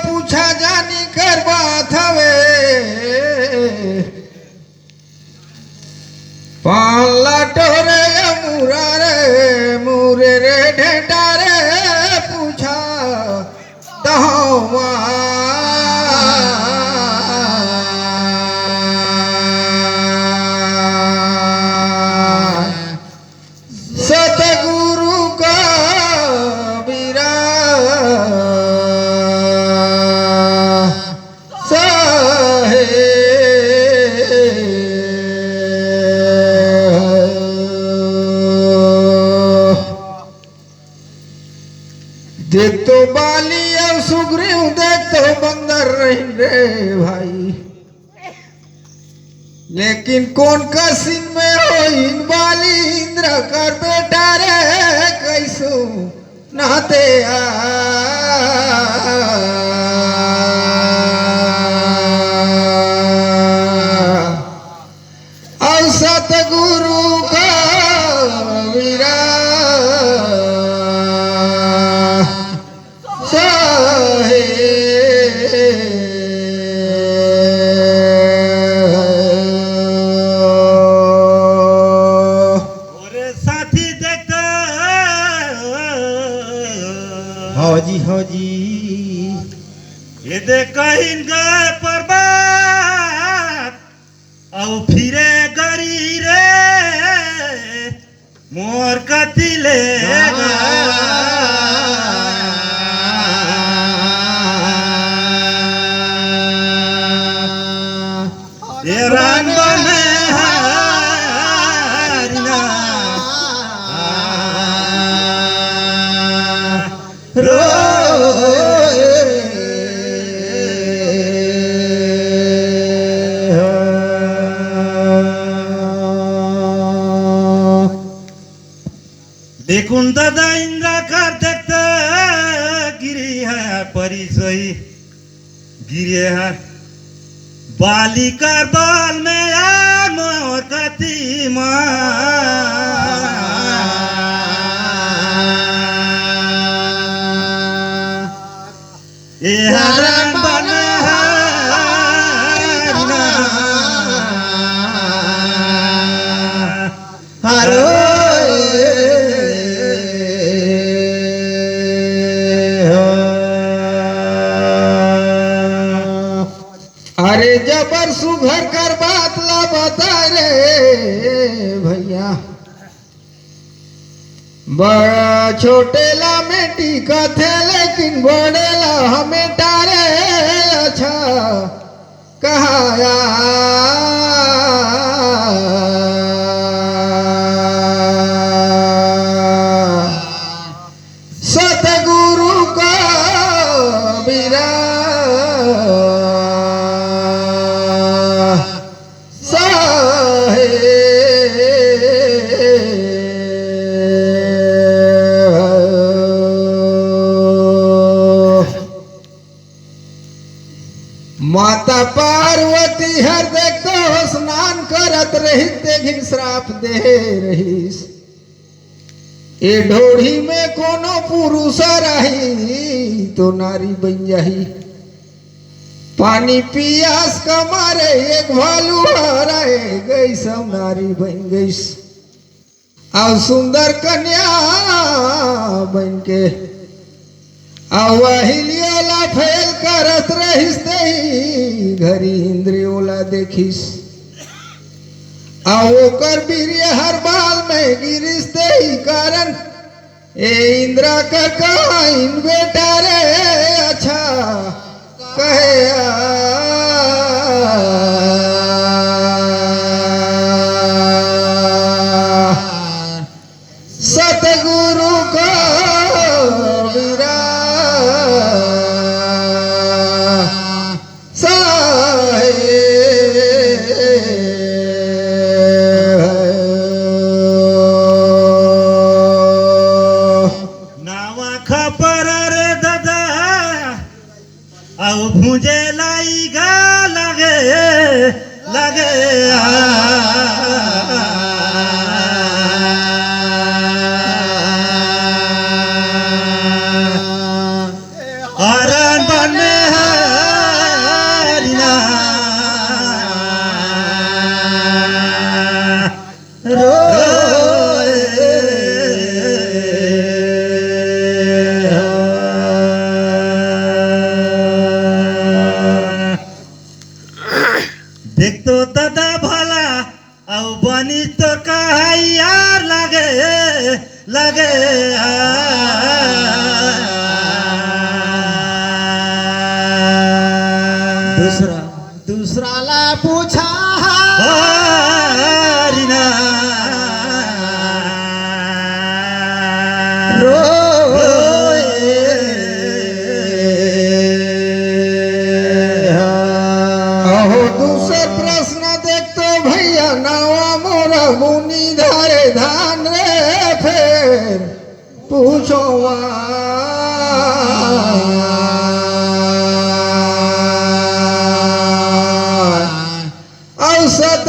पूछा जानी कर बात हवे पाला टोरे मुरे रे ढेटा रे पूछा दहवा सतगुरु का बीरा देख तो बाली और सुग्रीव देख तो बंदर रही रे भाई लेकिन कौन का सीन में हो इन बाली इंद्र कर बेटा रे कैसो नहाते और सतगुरु का वीरा हो जी ये कहीं गए पर्वत और फिरे गरी रे मोर कतिले ये रंग बने रो देखून दादा इंद्रा कर देखते गिरी है परिचय गिरे है बाली कर बाल में यार मोर कती ये हरण बने हरो अरे जबर सुघर कर बात ला बता रे भैया बड़ा छोटेला में टीका थे लेकिन बड़ेला हमें टारे अच्छा कहाया सतगुरु का बीरा माता पार्वती हर देखते हो स्नान करत रही देखिन श्राप दे रहीस ए ढोढ़ी में कोनो पुरुष रही तो नारी बन जाही पानी पियास का मारे एक भालू हराए गई सब नारी बन गई और सुंदर कन्या बन के अहिलियाला फेल करत रहिस घरी इंद्रियोला देखिस ओकर वीर्य हर बाल में गिरिस कारण ए इंद्रा का कहाइन बेटा रे अच्छा कहे सतगुरु को वीरा मुझे लाई गा लगे लगे अरे जवान बने हरिना देख तो दादा भला औ बनी तो कहाई यार लगे लगे दूसरा दूसराला पूछा हरिना अहो दूसर प्रश्न देखतो भैया नावा मोरा मुनि धारे धान रे फेर पूछो औसत